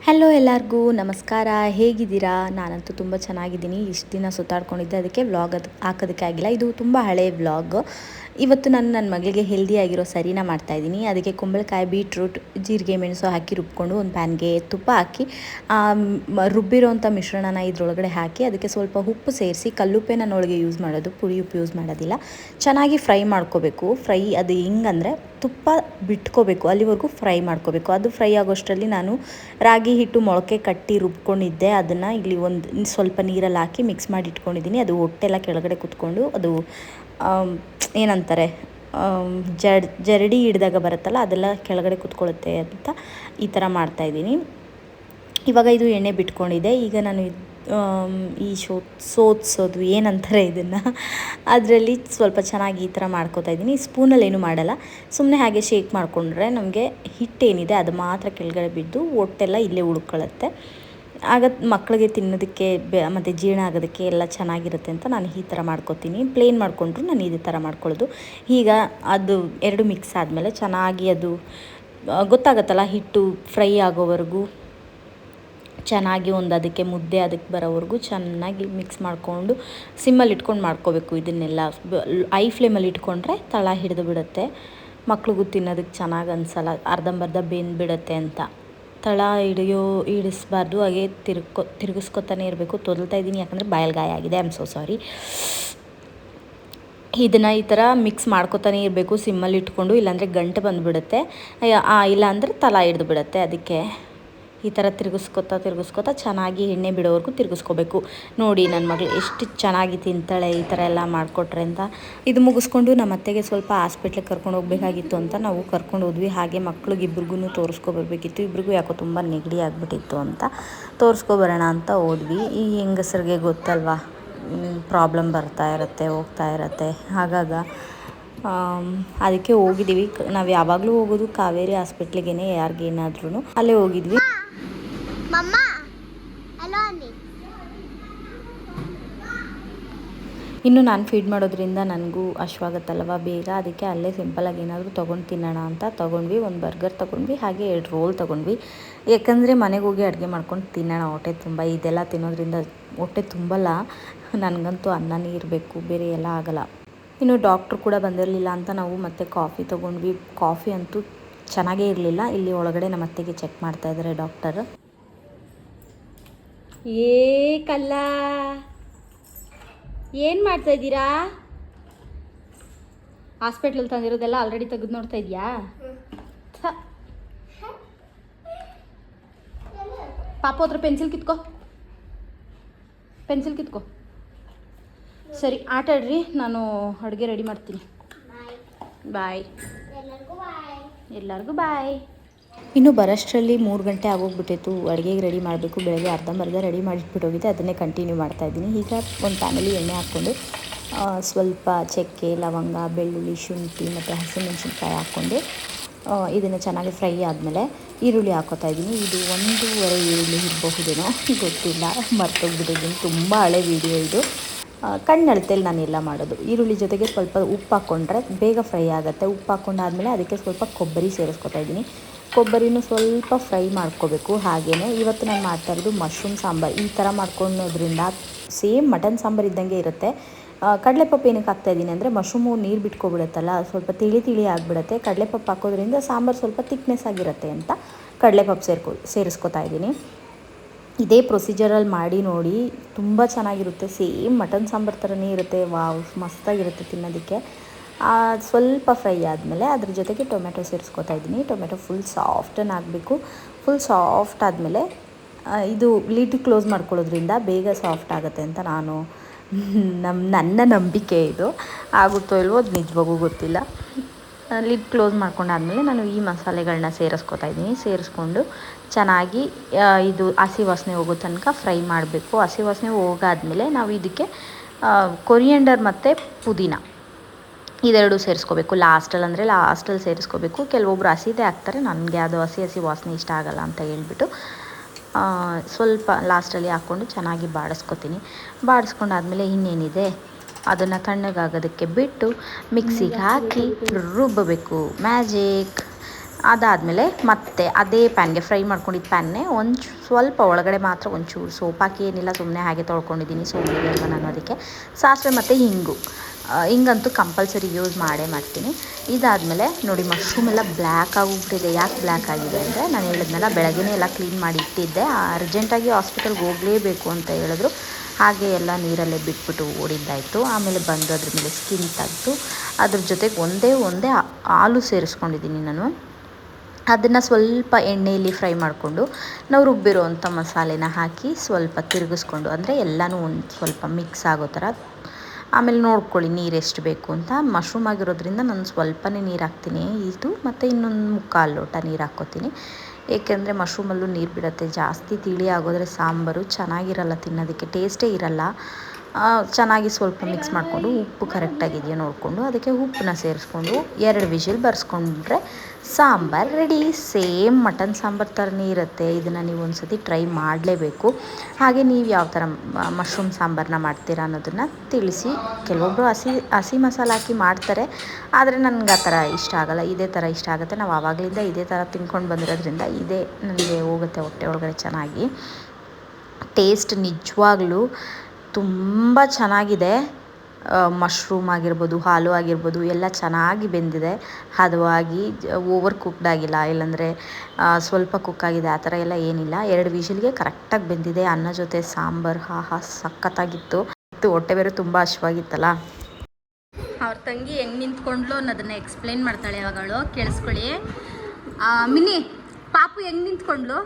Hello ಎಲ್ಲರಿಗೂ ನಮಸ್ಕಾರ. ಹೇಗಿದ್ದೀರಾ? ನಾನಂತೂ ತುಂಬ ಚೆನ್ನಾಗಿದ್ದೀನಿ. ಇಷ್ಟು ದಿನ ಸುತ್ತಾಡ್ಕೊಂಡಿದ್ದೆ, ಅದಕ್ಕೆ ವ್ಲಾಗ್ ಹಾಕೋದಕ್ಕೆ ಆಗಿಲ್ಲ. ಇದು ತುಂಬ ಹಳೆಯ ವ್ಲಾಗ್. ಇವತ್ತು ನಾನು ನನ್ನ ಮಗಳಿಗೆ ಹೆಲ್ದಿಯಾಗಿರೋ ಸರಿನ ಮಾಡ್ತಾಯಿದ್ದೀನಿ. ಅದಕ್ಕೆ ಕುಂಬಳಕಾಯಿ, ಬೀಟ್ರೂಟ್, ಜೀರಿಗೆ, ಮೆಣಸು ಹಾಕಿ ರುಬ್ಕೊಂಡು ಒಂದು ಪ್ಯಾನ್ಗೆ ತುಪ್ಪ ಹಾಕಿ ರುಬ್ಬಿರೋಂಥ ಮಿಶ್ರಣನ ಇದರೊಳಗಡೆ ಹಾಕಿ ಅದಕ್ಕೆ ಸ್ವಲ್ಪ ಉಪ್ಪು ಸೇರಿಸಿ, ಕಲ್ಲುಪ್ಪೆ ನಾನು ಒಳಗೆ ಯೂಸ್ ಮಾಡೋದು, ಪುಡಿ ಉಪ್ಪು ಯೂಸ್ ಮಾಡೋದಿಲ್ಲ. ಚೆನ್ನಾಗಿ ಫ್ರೈ ಮಾಡ್ಕೋಬೇಕು. ಅದು ಹೆಂಗಂದರೆ ತುಪ್ಪ ಬಿಟ್ಕೋಬೇಕು, ಅಲ್ಲಿವರೆಗೂ ಫ್ರೈ ಮಾಡ್ಕೋಬೇಕು. ಅದು ಫ್ರೈ ಆಗೋಷ್ಟರಲ್ಲಿ ನಾನು ರಾಗಿ ಹಿಟ್ಟು ಮೊಳಕೆ ಕಟ್ಟಿ ರುಬ್ಕೊಂಡಿದ್ದೆ, ಅದನ್ನು ಇಲ್ಲಿ ಒಂದು ಸ್ವಲ್ಪ ನೀರಲ್ಲಿ ಹಾಕಿ ಮಿಕ್ಸ್ ಮಾಡಿ ಇಟ್ಕೊಂಡಿದ್ದೀನಿ. ಅದು ಹೊಟ್ಟೆಲ್ಲ ಕೆಳಗಡೆ ಕುತ್ಕೊಂಡು ಅದು ಏನಂತಾರೆ ಜರಡಿ ಹಿಡ್ದಾಗ ಬರುತ್ತಲ್ಲ, ಅದೆಲ್ಲ ಕೆಳಗಡೆ ಕುತ್ಕೊಳ್ಳುತ್ತೆ ಅಂತ ಈ ಥರ ಮಾಡ್ತಾಯಿದ್ದೀನಿ. ಇವಾಗ ಇದು ಎಣ್ಣೆ ಬಿಟ್ಕೊಂಡಿದೆ. ಈಗ ನಾನು ಈ ಸೋದಿಸೋದು ಏನಂತಾರೆ ಇದನ್ನು, ಅದರಲ್ಲಿ ಸ್ವಲ್ಪ ಚೆನ್ನಾಗಿ ಈ ಥರ ಮಾಡ್ಕೋತಾ ಇದ್ದೀನಿ. ಸ್ಪೂನಲ್ಲಿ ಏನೂ ಮಾಡಲ್ಲ, ಸುಮ್ಮನೆ ಹಾಗೆ ಶೇಕ್ ಮಾಡಿಕೊಂಡ್ರೆ ನಮಗೆ ಹಿಟ್ಟೇನಿದೆ ಅದು ಮಾತ್ರ ಕೆಳಗಡೆ ಬಿದ್ದು ಹೊಟ್ಟೆಲ್ಲ ಇಲ್ಲೇ ಉಳ್ಕೊಳ್ಳುತ್ತೆ. ಆಗ ಮಕ್ಕಳಿಗೆ ತಿನ್ನೋದಕ್ಕೆ ಮತ್ತು ಜೀರ್ಣ ಆಗೋದಕ್ಕೆ ಎಲ್ಲ ಚೆನ್ನಾಗಿರುತ್ತೆ ಅಂತ ನಾನು ಈ ಥರ ಮಾಡ್ಕೊತೀನಿ. ಪ್ಲೇನ್ ಮಾಡಿಕೊಂಡ್ರು ನಾನು ಇದೇ ಥರ ಮಾಡ್ಕೊಳ್ಳೋದು. ಈಗ ಅದು ಎರಡು ಮಿಕ್ಸ್ ಆದಮೇಲೆ ಚೆನ್ನಾಗಿ ಅದು ಗೊತ್ತಾಗುತ್ತಲ್ಲ, ಹಿಟ್ಟು ಫ್ರೈ ಆಗೋವರೆಗೂ ಚೆನ್ನಾಗಿ ಅದಕ್ಕೆ ಮುದ್ದೆ ಅದಕ್ಕೆ ಬರೋವರೆಗೂ ಚೆನ್ನಾಗಿ ಮಿಕ್ಸ್ ಮಾಡಿಕೊಂಡು ಸಿಮ್ಮಲ್ಲಿ ಇಟ್ಕೊಂಡು ಮಾಡ್ಕೋಬೇಕು. ಇದನ್ನೆಲ್ಲ ಐ ಫ್ಲೇಮಲ್ಲಿ ಇಟ್ಕೊಂಡ್ರೆ ತಳ ಹಿಡಿದು ಬಿಡುತ್ತೆ, ಮಕ್ಳಿಗೂ ತಿನ್ನೋದಕ್ಕೆ ಚೆನ್ನಾಗಿ ಅನಿಸಲ್ಲ, ಅರ್ಧಂಬರ್ಧ ಬೆಂದ್ಬಿಡುತ್ತೆ ಅಂತ. ತಳ ಹಿಡಿಸ್ಬಾರ್ದು, ಹಾಗೆ ತಿರುಗಿಸ್ಕೊತಾನೆ ಇರಬೇಕು. ತೊದಲ್ತಾ ಇದ್ದೀನಿ ಯಾಕಂದರೆ ಬಾಯಲ್ಲಿ ಗಾಯ ಆಗಿದೆ, ಐ ಆಮ್ ಸೋ ಸಾರಿ. ಇದನ್ನು ಈ ಥರ ಮಿಕ್ಸ್ ಮಾಡ್ಕೊತಾನೆ ಇರಬೇಕು ಸಿಮ್ಮಲ್ಲಿ ಇಟ್ಕೊಂಡು, ಇಲ್ಲಾಂದರೆ ಗಂಟು ಬಂದುಬಿಡುತ್ತೆ, ಇಲ್ಲಾಂದರೆ ತಳ ಹಿಡಿದು ಬಿಡುತ್ತೆ. ಅದಕ್ಕೆ ಈ ಥರ ತಿರುಗಿಸ್ಕೊತಾ ಚೆನ್ನಾಗಿ ಎಣ್ಣೆ ಬಿಡೋವರೆಗೂ ತಿರುಗಿಸ್ಕೋಬೇಕು. ನೋಡಿ ನನ್ನ ಮಗಳು ಎಷ್ಟು ಚೆನ್ನಾಗಿ ತಿಂತಾಳೆ ಈ ಥರ ಎಲ್ಲ ಮಾಡಿಕೊಟ್ರೆ ಅಂತ. ಇದು ಮುಗಿಸ್ಕೊಂಡು ನಮ್ಮ ಅತ್ತೆಗೆ ಸ್ವಲ್ಪ ಹಾಸ್ಪಿಟ್ಲಿಗೆ ಕರ್ಕೊಂಡು ಹೋಗಬೇಕಾಗಿತ್ತು ಅಂತ ನಾವು ಕರ್ಕೊಂಡು ಹೋದ್ವಿ. ಹಾಗೆ ಮಕ್ಳಿಗಿಬ್ರಿಗೂ ತೋರಿಸ್ಕೊಬರ್ಬೇಕಿತ್ತು. ಇಬ್ರಿಗೂ ಯಾಕೋ ತುಂಬ ನೆಗಡಿ ಆಗಿಬಿಟ್ಟಿತ್ತು ಅಂತ ತೋರಿಸ್ಕೊಬರೋಣ ಅಂತ ಹೋದ್ವಿ. ಈ ಹೆಂಗಸರಿಗೆ ಗೊತ್ತಲ್ವಾ, ಪ್ರಾಬ್ಲಮ್ ಬರ್ತಾ ಇರುತ್ತೆ, ಹೋಗ್ತಾ ಇರುತ್ತೆ, ಆಗಾಗ ಅದಕ್ಕೆ ಹೋಗಿದ್ದೀವಿ. ನಾವು ಯಾವಾಗಲೂ ಹೋಗೋದು ಕಾವೇರಿ ಹಾಸ್ಪಿಟ್ಲಿಗೆ, ಯಾರಿಗೇನಾದ್ರೂ ಅಲ್ಲೇ ಹೋಗಿದ್ವಿ. ಇನ್ನು ನಾನು ಫೀಡ್ ಮಾಡೋದ್ರಿಂದ ನನಗೂ ಹಶ್ವಾಗುತ್ತಲ್ವ ಬೇಗ, ಅದಕ್ಕೆ ಅಲ್ಲೇ ಸಿಂಪಲಾಗಿ ಏನಾದರೂ ತೊಗೊಂಡು ತಿನ್ನೋಣ ಅಂತ ತೊಗೊಂಡ್ವಿ. ಒಂದು ಬರ್ಗರ್ ತೊಗೊಂಡ್ವಿ, ಹಾಗೆ 2 ರೋಲ್ ತೊಗೊಂಡ್ವಿ. ಯಾಕಂದರೆ ಮನೆಗೆ ಹೋಗಿ ಅಡುಗೆ ಮಾಡ್ಕೊಂಡು ತಿನ್ನೋಣ ಹೊಟ್ಟೆ ತುಂಬ. ಇದೆಲ್ಲ ತಿನ್ನೋದ್ರಿಂದ ಹೊಟ್ಟೆ ತುಂಬಲ್ಲ, ನನಗಂತೂ ಅನ್ನನೇ ಇರಬೇಕು, ಬೇರೆ ಎಲ್ಲ ಆಗಲ್ಲ. ಇನ್ನು ಡಾಕ್ಟ್ರು ಕೂಡ ಬಂದಿರಲಿಲ್ಲ ಅಂತ ನಾವು ಮತ್ತೆ ಕಾಫಿ ತೊಗೊಂಡ್ವಿ. ಕಾಫಿ ಅಂತೂ ಚೆನ್ನಾಗೇ ಇರಲಿಲ್ಲ. ಇಲ್ಲಿ ಒಳಗಡೆ ನಮ್ಮ ಅತ್ತೆಗೆ ಚೆಕ್ ಮಾಡ್ತಾಯಿದ್ದಾರೆ ಡಾಕ್ಟರ್. ಕಲ್ಲ ಏನು ಮಾಡ್ತಾಯಿದ್ದೀರಾ? ಹಾಸ್ಪಿಟ್ಲಲ್ಲಿ ತಂದಿರೋದೆಲ್ಲ ಆಲ್ರೆಡಿ ತೆಗೆದು ನೋಡ್ತಾ ಇದೆಯಾ? ಪಾಪ ಹತ್ರ ಪೆನ್ಸಿಲ್ ಕಿತ್ಕೋ. ಸರಿ, ಆಟ ಆಡ್ರಿ, ನಾನು ಅಡುಗೆ ರೆಡಿ ಮಾಡ್ತೀನಿ. ಬಾಯ್, ಎಲ್ಲರಿಗೂ ಬಾಯ್. ಇನ್ನು ಬರೋಷ್ಟರಲ್ಲಿ 3 ಗಂಟೆ ಆಗೋಗ್ಬಿಟ್ಟಿತ್ತು. ಅಡುಗೆಗೆ ರೆಡಿ ಮಾಡಬೇಕು. ಬೆಳಗ್ಗೆ ಅರ್ಧಂಬರ್ಧ ರೆಡಿ ಮಾಡಿಟ್ಬಿಟ್ಟೋಗಿದೆ, ಅದನ್ನೇ ಕಂಟಿನ್ಯೂ ಮಾಡ್ತಾಯಿದ್ದೀನಿ. ಈಗ ಒಂದು ಪ್ಯಾನಲ್ಲಿ ಎಣ್ಣೆ ಹಾಕ್ಕೊಂಡು ಸ್ವಲ್ಪ ಚಕ್ಕೆ, ಲವಂಗ, ಬೆಳ್ಳುಳ್ಳಿ, ಶುಂಠಿ ಮತ್ತು ಹಸಿಮೆಣಸಿನ್ಕಾಯಿ ಹಾಕ್ಕೊಂಡು ಇದನ್ನು ಚೆನ್ನಾಗಿ ಫ್ರೈ ಆದಮೇಲೆ ಈರುಳ್ಳಿ ಹಾಕ್ಕೋತಾ ಇದ್ದೀನಿ. ಇದು 1.5 ಈರುಳ್ಳಿ ಇರಬಹುದೇನೋ ಗೊತ್ತಿಲ್ಲ, ಮರ್ತೋಗ್ಬಿಟ್ಟಿದ್ದೀನಿ. ತುಂಬ ಹಳೆ ವೀಡಿಯೋ ಇದು. ಕಣ್ಣಳತೆಯಲ್ಲಿ ನಾನೆಲ್ಲ ಮಾಡೋದು. ಈರುಳ್ಳಿ ಜೊತೆಗೆ ಸ್ವಲ್ಪ ಉಪ್ಪು ಹಾಕ್ಕೊಂಡ್ರೆ ಬೇಗ ಫ್ರೈ ಆಗುತ್ತೆ. ಉಪ್ಪು ಹಾಕ್ಕೊಂಡಾದ್ಮೇಲೆ ಅದಕ್ಕೆ ಸ್ವಲ್ಪ ಕೊಬ್ಬರಿ ಸೇರಿಸ್ಕೊತಾ ಇದ್ದೀನಿ. ಕೊಬ್ಬರಿನೂ ಸ್ವಲ್ಪ ಫ್ರೈ ಮಾಡ್ಕೋಬೇಕು. ಹಾಗೆಯೇ ಇವತ್ತು ನಾನು ಮಾಡ್ತಾ ಇರೋದು ಮಶ್ರೂಮ್ ಸಾಂಬಾರು. ಈ ಥರ ಮಾಡ್ಕೊಳ್ಳೋದ್ರಿಂದ ಸೇಮ್ ಮಟನ್ ಸಾಂಬಾರು ಇದ್ದಂಗೆ ಇರುತ್ತೆ. ಕಡಲೆಪಪ್ಪು ಏನಕ್ಕೆ ಹಾಕ್ತಾಯಿದ್ದೀನಿ ಅಂದರೆ ಮಶ್ರೂಮು ನೀರು ಬಿಟ್ಕೊಬಿಡುತ್ತಲ್ಲ, ಸ್ವಲ್ಪ ತಿಳಿ ಆಗಿಬಿಡುತ್ತೆ. ಕಡಲೆಪಪ್ಪು ಹಾಕೋದ್ರಿಂದ ಸಾಂಬಾರು ಸ್ವಲ್ಪ ತಿಕ್ನೆಸ್ ಆಗಿರುತ್ತೆ ಅಂತ ಕಡಲೆಪಪ್ಪು ಸೇರಿಸ್ಕೊತಾ ಇದ್ದೀನಿ. ಇದೇ ಪ್ರೊಸೀಜರಲ್ಲಿ ಮಾಡಿ ನೋಡಿ, ತುಂಬ ಚೆನ್ನಾಗಿರುತ್ತೆ. ಸೇಮ್ ಮಟನ್ ಸಾಂಬಾರು ಥರನೇ ಇರುತ್ತೆ. ವಾವ್, ಮಸ್ತಾಗಿರುತ್ತೆ ತಿನ್ನೋದಕ್ಕೆ. ಸ್ವಲ್ಪ ಫ್ರೈ ಆದಮೇಲೆ ಅದ್ರ ಜೊತೆಗೆ ಟೊಮೆಟೊ ಸೇರಿಸ್ಕೊತಾ ಇದ್ದೀನಿ. ಟೊಮೆಟೊ ಫುಲ್ ಸಾಫ್ಟನ್ನು ಆಗಬೇಕು. ಫುಲ್ ಸಾಫ್ಟ್ ಆದಮೇಲೆ ಇದು ಲಿಡ್ ಕ್ಲೋಸ್ ಮಾಡ್ಕೊಳ್ಳೋದ್ರಿಂದ ಬೇಗ ಸಾಫ್ಟ್ ಆಗುತ್ತೆ ಅಂತ ನನ್ನ ನಂಬಿಕೆ. ಇದು ಆಗುತ್ತೋ ಇಲ್ವೋ ಅದು ನಿಜವಾಗೂ ಗೊತ್ತಿಲ್ಲ. ಲಿಡ್ ಕ್ಲೋಸ್ ಮಾಡ್ಕೊಂಡಾದ್ಮೇಲೆ ನಾನು ಈ ಮಸಾಲೆಗಳನ್ನ ಸೇರಿಸ್ಕೊತಾ ಇದ್ದೀನಿ. ಸೇರಿಸ್ಕೊಂಡು ಚೆನ್ನಾಗಿ ಇದು ಹಸಿ ವಾಸನೆ ಹೋಗೋ ತನಕ ಫ್ರೈ ಮಾಡಬೇಕು. ಹಸಿ ವಾಸನೆ ಹೋಗಾದ್ಮೇಲೆ ನಾವು ಇದಕ್ಕೆ ಕೊರಿಯಂಡರ್ ಮತ್ತು ಪುದೀನ ಇದೆರಡು ಸೇರಿಸ್ಕೋಬೇಕು. ಲಾಸ್ಟಲ್ಲಿ ಸೇರಿಸ್ಕೋಬೇಕು. ಕೆಲವೊಬ್ರು ಹಸಿದೇ ಹಾಕ್ತಾರೆ, ನನಗೆ ಅದು ಹಸಿ ವಾಸನೆ ಇಷ್ಟ ಆಗಲ್ಲ ಅಂತ ಹೇಳ್ಬಿಟ್ಟು ಸ್ವಲ್ಪ ಲಾಸ್ಟಲ್ಲಿ ಹಾಕ್ಕೊಂಡು ಚೆನ್ನಾಗಿ ಬಾಡಿಸ್ಕೊತೀನಿ. ಬಾಡಿಸ್ಕೊಂಡಾದ್ಮೇಲೆ ಇನ್ನೇನಿದೆ ಅದನ್ನು ತಣ್ಣಗಾಗೋದಕ್ಕೆ ಬಿಟ್ಟು ಮಿಕ್ಸಿಗೆ ಹಾಕಿ ರುಬ್ಬಬೇಕು. ಮ್ಯಾಜಿಕ್. ಅದಾದಮೇಲೆ ಮತ್ತೆ ಅದೇ ಪ್ಯಾನ್ಗೆ ಫ್ರೈ ಮಾಡ್ಕೊಂಡಿದ್ದು ಪ್ಯಾನ್ನೇ ಸ್ವಲ್ಪ ಒಳಗಡೆ ಮಾತ್ರ ಒಂಚೂರು ಸೋಪ್ ಹಾಕಿ ಏನಿಲ್ಲ ಸುಮ್ಮನೆ ಹಾಗೆ ತೊಳ್ಕೊಂಡಿದ್ದೀನಿ, ಸೋಂಬೇರಿ ಅಲ್ವ ನಾನು. ಅದಕ್ಕೆ ಸಾಸಿವೆ ಮತ್ತು ಹಿಂಗಂತೂ ಕಂಪಲ್ಸರಿ ಯೂಸ್ ಮಾಡೇ ಮಾಡ್ತೀನಿ. ಇದಾದಮೇಲೆ ನೋಡಿ ಮಶ್ರೂಮ್ ಎಲ್ಲ ಬ್ಲ್ಯಾಕ್ ಆಗೋಗ್ಬಿಟ್ಟಿದೆ. ಯಾಕೆ ಬ್ಲ್ಯಾಕ್ ಆಗಿದೆ ಅಂದರೆ ನಾನು ಹೇಳಿದ್ನಲ್ಲ, ಬೆಳಗ್ಗೆನೇ ಎಲ್ಲ ಕ್ಲೀನ್ ಮಾಡಿ ಇಟ್ಟಿದ್ದೆ. ಅರ್ಜೆಂಟಾಗಿ ಹಾಸ್ಪಿಟಲ್ಗೆ ಹೋಗಲೇಬೇಕು ಅಂತ ಹೇಳಿದ್ರು. ಹಾಗೆ ಎಲ್ಲ ನೀರಲ್ಲೇ ಬಿಟ್ಬಿಟ್ಟು ಓಡಿದ್ದಾಯಿತು. ಆಮೇಲೆ ಬಂದು ಅದ್ರ ಮೇಲೆ ಸ್ಕಿನ್ ತೆಗೆದು ಅದ್ರ ಜೊತೆಗೆ ಒಂದೇ ಹಾಲು ಸೇರಿಸ್ಕೊಂಡಿದ್ದೀನಿ ನಾನು. ಅದನ್ನು ಸ್ವಲ್ಪ ಎಣ್ಣೆಯಲ್ಲಿ ಫ್ರೈ ಮಾಡಿಕೊಂಡು ನಾವು ರುಬ್ಬಿರೋವಂಥ ಮಸಾಲೆನ ಹಾಕಿ ಸ್ವಲ್ಪ ತಿರುಗಿಸ್ಕೊಂಡು, ಅಂದರೆ ಎಲ್ಲನೂ ಒಂದು ಸ್ವಲ್ಪ ಮಿಕ್ಸ್ ಆಗೋ ಥರ. ಆಮೇಲೆ ನೋಡ್ಕೊಳ್ಳಿ ನೀರು ಎಷ್ಟು ಬೇಕು ಅಂತ. ಮಶ್ರೂಮ್ ಆಗಿರೋದ್ರಿಂದ ನಾನು ಸ್ವಲ್ಪನೇ ನೀರು ಹಾಕ್ತೀನಿ ಇದು, ಮತ್ತು ಇನ್ನೊಂದು 3/4 ಲೋಟ ನೀರು ಹಾಕ್ಕೋತೀನಿ. ಏಕೆಂದರೆ ಮಶ್ರೂಮಲ್ಲೂ ನೀರು ಬಿಡುತ್ತೆ. ಜಾಸ್ತಿ ತಿಳಿ ಆಗೋದ್ರೆ ಸಾಂಬಾರು ಚೆನ್ನಾಗಿರಲ್ಲ, ತಿನ್ನೋದಕ್ಕೆ ಟೇಸ್ಟೇ ಇರಲ್ಲ. ಚೆನ್ನಾಗಿ ಸ್ವಲ್ಪ ಮಿಕ್ಸ್ ಮಾಡಿಕೊಂಡು ಉಪ್ಪು ಕರೆಕ್ಟಾಗಿದೆಯೋ ನೋಡಿಕೊಂಡು ಅದಕ್ಕೆ ಉಪ್ಪನ್ನ ಸೇರಿಸ್ಕೊಂಡು 2 ವಿಷಿಲ್ ಬರ್ಸ್ಕೊಂಡ್ರೆ sambar ready. Same mutton sambar ಥರನೇ ಇರುತ್ತೆ. ಇದನ್ನು ನೀವು ಒಂದು ಸತಿ ಟ್ರೈ ಮಾಡಲೇಬೇಕು. ಹಾಗೆ ನೀವು ಯಾವ ಥರ ಮಶ್ರೂಮ್ ಸಾಂಬಾರನ್ನ ಮಾಡ್ತೀರಾ ಅನ್ನೋದನ್ನು ತಿಳಿಸಿ. ಕೆಲವೊಬ್ಬರು ಹಸಿ ಮಸಾಲೆ ಹಾಕಿ ಮಾಡ್ತಾರೆ, ಆದರೆ ನನಗೆ ಆ ಥರ ಇಷ್ಟ ಆಗೋಲ್ಲ. ಇದೇ ಥರ ಇಷ್ಟ ಆಗುತ್ತೆ. ನಾವು ಆವಾಗಲಿಂದ ಇದೇ ಥರ ತಿನ್ಕೊಂಡು ಬಂದಿರೋದ್ರಿಂದ ಇದೇ ನನಗೆ ಹೋಗುತ್ತೆ ಹೊಟ್ಟೆ ಒಳಗಡೆ ಚೆನ್ನಾಗಿ. ಟೇಸ್ಟ್ ನಿಜವಾಗ್ಲೂ ತುಂಬ ಚೆನ್ನಾಗಿದೆ. ಮಶ್ರೂಮ್ ಆಗಿರ್ಬೋದು, ಹಾಲು ಆಗಿರ್ಬೋದು ಎಲ್ಲ ಚೆನ್ನಾಗಿ ಬೆಂದಿದೆ. ಹದವಾಗಿ ಓವರ್ ಕುಕ್ಡ್ ಆಗಿಲ್ಲ, ಇಲ್ಲಾಂದರೆ ಸ್ವಲ್ಪ ಕುಕ್ಕಾಗಿದೆ ಆ ಥರ ಎಲ್ಲ ಏನಿಲ್ಲ. 2 ವಿಷಿಲ್ಗೆ ಕರೆಕ್ಟಾಗಿ ಬೆಂದಿದೆ. ಅನ್ನ ಜೊತೆ ಸಾಂಬಾರು ಸಖತ್ತಾಗಿತ್ತು. ಹೊಟ್ಟೆ ಬೇರೆ ತುಂಬ ಹಶ್ವಾಗಿತ್ತಲ್ಲ. ಅವ್ರ ತಂಗಿ ಹೆಂಗೆ ನಿಂತ್ಕೊಂಡ್ಲು ಅನ್ನೋದನ್ನ ಎಕ್ಸ್ಪ್ಲೈನ್ ಮಾಡ್ತಾಳೆ ಯಾವಾಗಳು, ಕೇಳಿಸ್ಕೊಳ್ಳಿ. ಮಿನಿ ಪಾಪು ಹೆಂಗೆ ನಿಂತ್ಕೊಂಡ್ಲು?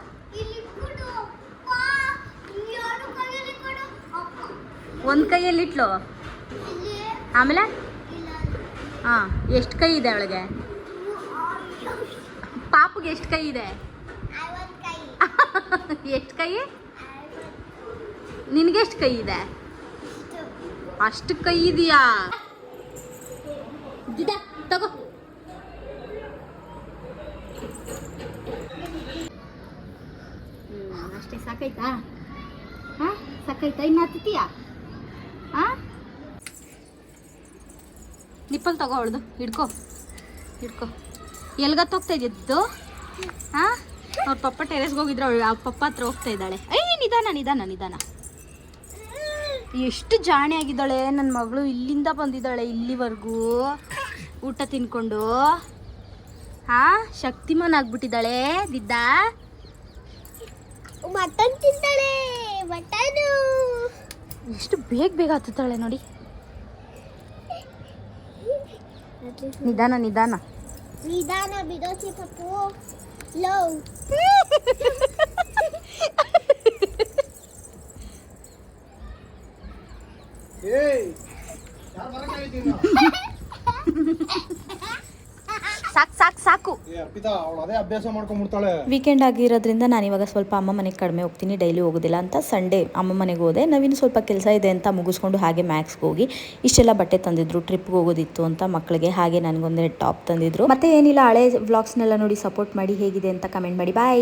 ಒಂದು ಕೈಯಲ್ಲಿ ಇಟ್ಲು, ಆಮೇಲೆ ಹಾಂ ಎಷ್ಟು ಕೈ ಇದೆ ಅವಳಿಗೆ? ಪಾಪುಗೆ ಎಷ್ಟು ಕೈ ಇದೆ? ಎಷ್ಟು ಕೈ? ನಿನಗೆ ಎಷ್ಟು ಕೈ ಇದೆ? ಅಷ್ಟು ಕೈ ಇದೆಯಾ? ತಗೋ. ಅಷ್ಟೇ ಸಾಕಾಯ್ತಾ? ಹಾಂ ಸಾಕಾಯ್ತಾ? ಇನ್ನು ಹತ್ತೀಯಾ? ಹಾಂ ನಿಪ್ಪಲ್ ತಗೋ ಅವಳ್ದು, ಹಿಡ್ಕೊ ಎಲ್ಗತ್ತೋಗ್ತಾ ಇದ್ದಿದ್ದು? ಹಾಂ ಅವ್ರ ಪಪ್ಪ ಟೆರೆಸ್ಗೆ ಹೋಗಿದ್ರು, ಅವಳು ಆ ಪಪ್ಪ ಹತ್ರ ಹೋಗ್ತಾ ಇದ್ದಾಳೆ. ನಿಧಾನ. ಎಷ್ಟು ಜಾಣೆ ಆಗಿದ್ದಾಳೆ ನನ್ನ ಮಗಳು. ಇಲ್ಲಿಂದ ಬಂದಿದ್ದಾಳೆ ಇಲ್ಲಿವರೆಗೂ ಊಟ ತಿನ್ಕೊಂಡು. ಹಾಂ ಶಕ್ತಿಮಾನ್ ಆಗ್ಬಿಟ್ಟಿದ್ದಾಳೆ. ದಿದ್ದಾ ಮಟನ್ ತಿಂತಾಳೆ. ಮಟನು ಎಷ್ಟು ಬೇಗ ಹತ್ತುತ್ತಾಳೆ ನೋಡಿ. ನಿಧಾನ ಬಿಡೋಸಿ ಪಪ್ಪು. ಲವ್ ಸಾಕು. ವೀಕೆಂಡ್ ಆಗಿರೋದ್ರಿಂದ ನಾನು ಇವಾಗ ಸ್ವಲ್ಪ ಅಮ್ಮ ಮನೆಗೆ ಕಡಿಮೆ ಹೋಗ್ತೀನಿ, ಡೈಲಿ ಹೋಗೋದಿಲ್ಲ ಅಂತ. ಸಂಡೇ ಅಮ್ಮ ಮನೆಗೆ ಹೋದೆ. ನಾವಿನ್ನು ಸ್ವಲ್ಪ ಕೆಲಸ ಇದೆ ಅಂತ ಮುಗಿಸ್ಕೊಂಡು ಹಾಗೆ ಮ್ಯಾಕ್ಸ್ಗೆ ಹೋಗಿ ಇಷ್ಟೆಲ್ಲ ಬಟ್ಟೆ ತಂದಿದ್ರು. ಟ್ರಿಪ್ಗೆ ಹೋಗೋದಿತ್ತು ಅಂತ ಮಕ್ಕಳಿಗೆ. ಹಾಗೆ ನನಗೊಂದು ಟಾಪ್ ತಂದಿದ್ರು. ಮತ್ತೆ ಏನಿಲ್ಲ, ಹಳೆ ವ್ಲಾಗ್ಸ್ನೆಲ್ಲ ನೋಡಿ ಸಪೋರ್ಟ್ ಮಾಡಿ. ಹೇಗಿದೆ ಅಂತ ಕಮೆಂಟ್ ಮಾಡಿ. ಬಾಯ್.